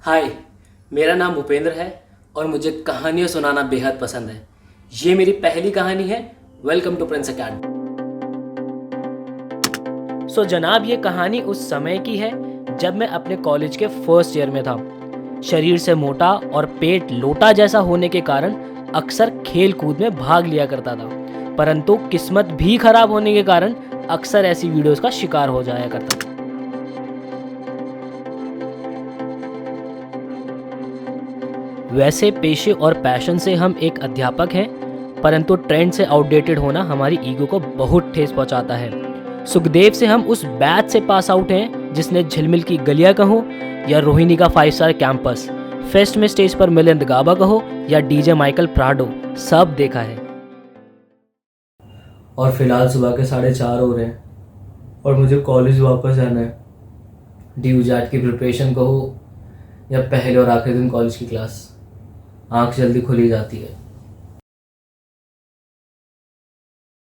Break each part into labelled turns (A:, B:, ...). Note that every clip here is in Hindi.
A: हाय, मेरा नाम भूपेंद्र है और मुझे कहानियाँ सुनाना बेहद पसंद है। ये मेरी पहली कहानी है। Welcome to Prince Academy. जनाब, ये कहानी उस समय की है जब मैं अपने कॉलेज के फर्स्ट ईयर में था। शरीर से मोटा और पेट लोटा जैसा होने के कारण अक्सर खेल कूद में भाग लिया करता था, परंतु किस्मत भी खराब होने के कारण अक्सर ऐसी वीडियोस का शिकार हो जाया करता था। वैसे पेशे और पैशन से हम एक अध्यापक हैं, परंतु ट्रेंड से आउटडेटेड होना हमारी ईगो को बहुत ठेस पहुंचाता है। सुखदेव से हम उस बैच से पास आउट हैं जिसने झिलमिल की गलियां कहो या रोहिणी का 5 स्टार कैंपस, फेस्ट में स्टेज पर मिलिंद गाबा कहो या डीजे माइकल प्राडो, सब देखा है।
B: और फिलहाल सुबह के 4:30 हो रहे हैं और मुझे कॉलेज वापस जाना है। ड्यू जैट की प्रिपरेशन कहो या पहले और आखिरी दिन कॉलेज की क्लास, आंख जल्दी खुली जाती है।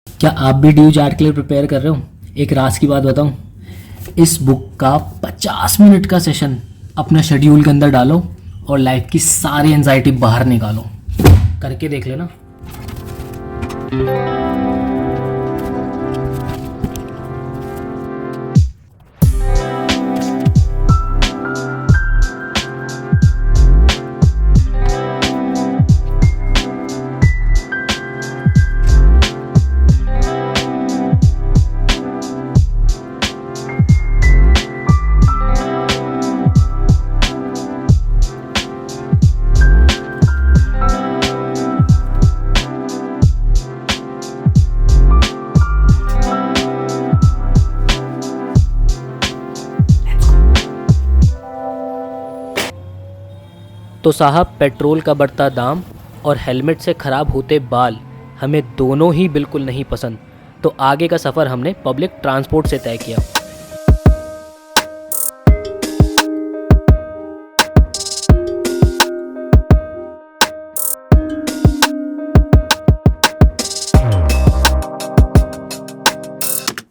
A: क्या आप भी ड्यू जैट के लिए प्रिपेयर कर रहे हो? एक राज की बात बताऊं, इस बुक का 50 मिनट का सेशन अपना शेड्यूल के अंदर डालो और लाइफ की सारी एंजाइटी बाहर निकालो। करके देख लेना। तो साहब, पेट्रोल का बढ़ता दाम और हेलमेट से ख़राब होते बाल हमें दोनों ही बिल्कुल नहीं पसंद। तो आगे का सफ़र हमने पब्लिक ट्रांसपोर्ट से तय किया।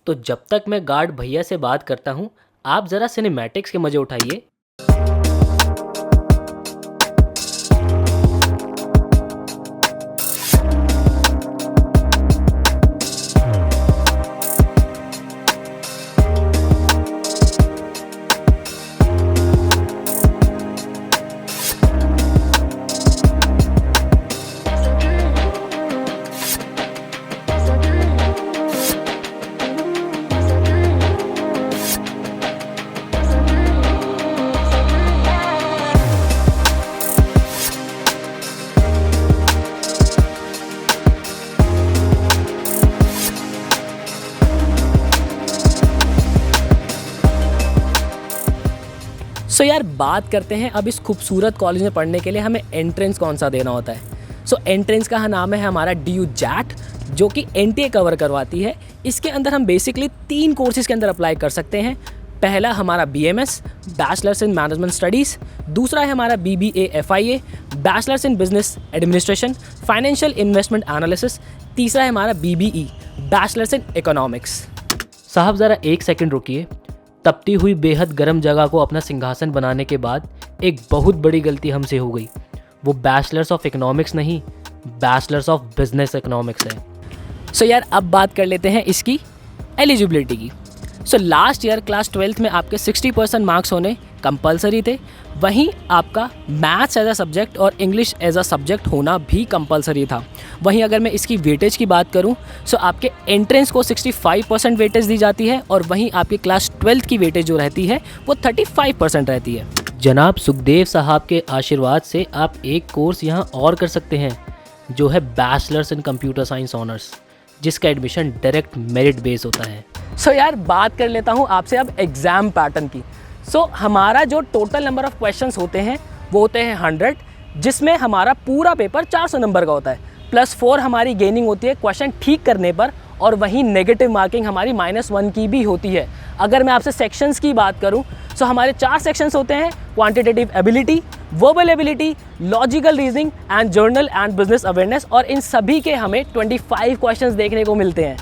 A: तो जब तक मैं गार्ड भैया से बात करता हूँ, आप ज़रा सिनेमैटिक्स के मज़े उठाइए। यार, बात करते हैं अब इस खूबसूरत कॉलेज में पढ़ने के लिए हमें एंट्रेंस कौन सा देना होता है। एंट्रेंस का नाम है हमारा ड्यू जैट, जो कि एनटीए कवर करवाती है। इसके अंदर हम बेसिकली 3 कोर्सेज के अंदर अप्लाई कर सकते हैं। पहला हमारा BMS, bachelors in management studies. दूसरा है हमारा BBA FIA, bachelors in business administration, financial investment analysis. तीसरा है हमारा BBE, बैचलर्स इन इकोनॉमिक्स। साहब, ज़रा 1 सेकंड रुकिए। तपती हुई बेहद गर्म जगह को अपना सिंहासन बनाने के बाद एक बहुत बड़ी गलती हमसे हो गई। वो बैचलर्स ऑफ इकोनॉमिक्स नहीं, बैचलर्स ऑफ बिजनेस इकोनॉमिक्स है। यार, अब बात कर लेते हैं इसकी एलिजिबिलिटी की। लास्ट ईयर क्लास 12th में आपके 60% मार्क्स होने कंपलसरी थे। वहीं आपका मैथ्स एज अ सब्जेक्ट और इंग्लिश एज अ सब्जेक्ट होना भी कंपलसरी था। वहीं अगर मैं इसकी वेटेज की बात करूं, आपके एंट्रेंस को 65% वेटेज दी जाती है और वहीं आपकी क्लास 12th की वेटेज जो रहती है वो 35% रहती है। जनाब सुखदेव साहब के आशीर्वाद से आप एक कोर्स यहाँ और कर सकते हैं, जो है bachelors in computer science honours, जिसका एडमिशन डायरेक्ट मेरिट बेस होता है। यार, बात कर लेता हूँ आपसे अब एग्ज़ाम पैटर्न की। हमारा जो टोटल नंबर ऑफ़ क्वेश्चंस होते हैं वो होते हैं 100, जिसमें हमारा पूरा पेपर 400 नंबर का होता है। +4 हमारी गेनिंग होती है क्वेश्चन ठीक करने पर, और वहीं नेगेटिव मार्किंग हमारी -1 की भी होती है। अगर मैं आपसे सेक्शंस की बात करूं, हमारे 4 सेक्शंस होते हैं: quantitative ability, verbal ability, logical reasoning and journal and business awareness. और इन सभी के हमें 25 क्वेश्चंस देखने को मिलते हैं।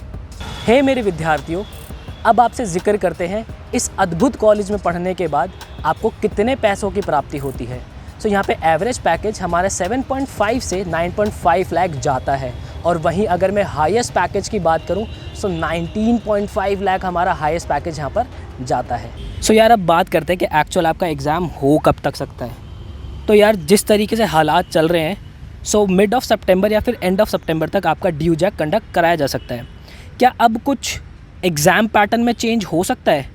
A: हे मेरे विद्यार्थियों, अब आपसे जिक्र करते हैं इस अद्भुत कॉलेज में पढ़ने के बाद आपको कितने पैसों की प्राप्ति होती है। सो यहाँ पे एवरेज पैकेज हमारा 7.5 से 9.5 लाख जाता है, और वहीं अगर मैं हाईएस्ट पैकेज की बात करूँ सो 19.5 लाख हमारा हाईएस्ट पैकेज यहाँ पर जाता है। सो यार अब बात करते हैं कि एक्चुअल आपका एग्ज़ाम हो कब तक सकता है। तो यार जिस तरीके से हालात चल रहे हैं सो मिड ऑफ सितंबर या फिर एंड ऑफ सितंबर तक आपका ड्यू जैक कंडक्ट कराया जा सकता है। क्या अब कुछ एग्ज़ाम पैटर्न में चेंज हो सकता है?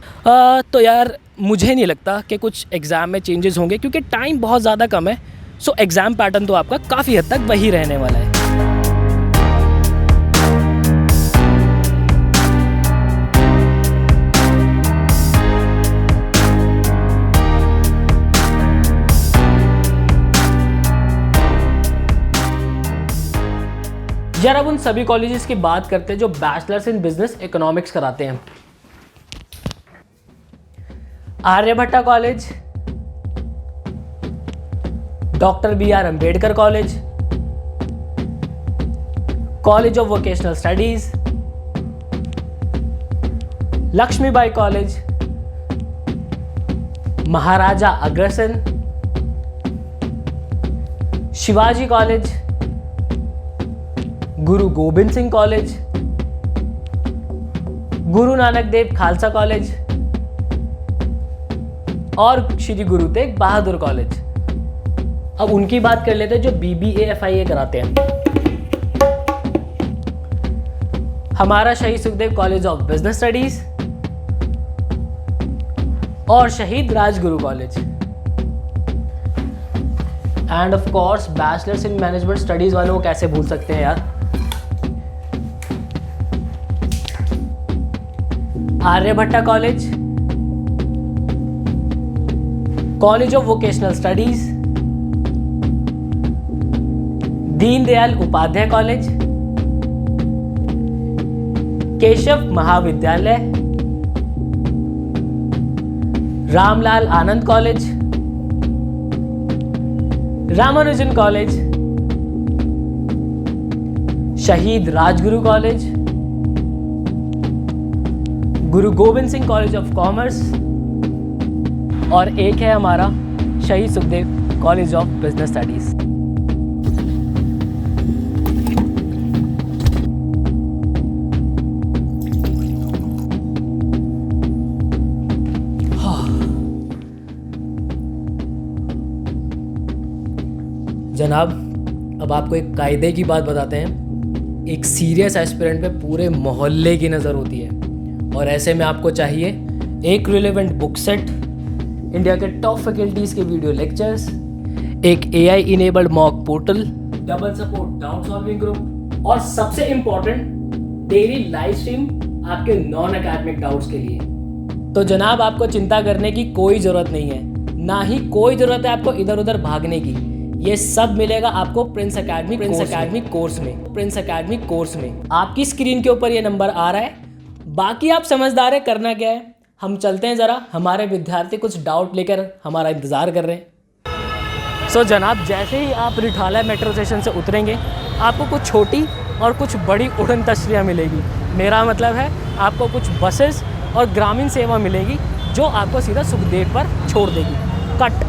A: तो यार मुझे नहीं लगता कि कुछ एग्ज़ाम में चेंजेस होंगे, क्योंकि टाइम बहुत ज़्यादा कम है। सो एग्ज़ाम पैटर्न तो आपका काफ़ी हद तक वही रहने वाला है। यार अब उन सभी कॉलेजेस की बात करते हैं जो बैचलर्स इन बिजनेस इकोनॉमिक्स कराते हैं। Aryabhatta college, doctor BR Ambedkar college, college of vocational studies, Laxmibai college, Maharaja Agrasen, Shivaji college, Guru Gobind Singh college, Guru Nanak Dev Khalsa college और श्री गुरु तेग बहादुर कॉलेज। अब उनकी बात कर लेते हैं जो BBA FIA कराते हैं। हमारा Shaheed Sukhdev college of business studies और Shaheed Rajguru college, end of course bachelors in management studies वालों को कैसे भूल सकते हैं यार, Aryabhatta college, college of vocational studies, Deendayal Upadhyaya college, Keshav Mahavidyalaya, Ramlal Anand college, Ramanujan college, Shaheed Rajguru college, Guru Gobind Singh college of commerce और एक है हमारा Shaheed Sukhdev college of business studies. जनाब अब आपको एक कायदे की बात बताते हैं। एक सीरियस एस्पिरेंट पे पूरे मोहल्ले की नज़र होती है, और ऐसे में आपको चाहिए एक रिलेवेंट बुक सेट, इंडिया के टॉप फैकल्टीज़ के वीडियो लेक्चर्स, एक AI enabled mock portal, double support doubt solving group और सबसे इम्पोर्टेंट डेली लाइव स्ट्रीम आपके नॉन एकेडमिक डाउट्स के लिए। तो जनाब आपको चिंता करने की कोई ज़रूरत नहीं है, ना ही कोई ज़रूरत है आपको इधर उधर भागने की। ये सब मिलेगा आपको प्रिंस एकेडमिक कोर्स में। आपकी स्क्रीन के ऊपर ये नंबर आ रहा है। बाकी आप समझदार है करना क्या है। हम चलते हैं ज़रा, हमारे विद्यार्थी कुछ डाउट लेकर हमारा इंतज़ार कर रहे हैं। सो जनाब जैसे ही आप रिठाला मेट्रो स्टेशन से उतरेंगे आपको कुछ छोटी और कुछ बड़ी उड़न तश्रियाँ मिलेगी। मेरा मतलब है आपको कुछ बसेस और ग्रामीण सेवा मिलेगी जो आपको सीधा सुखदेव पर छोड़ देगी। कट।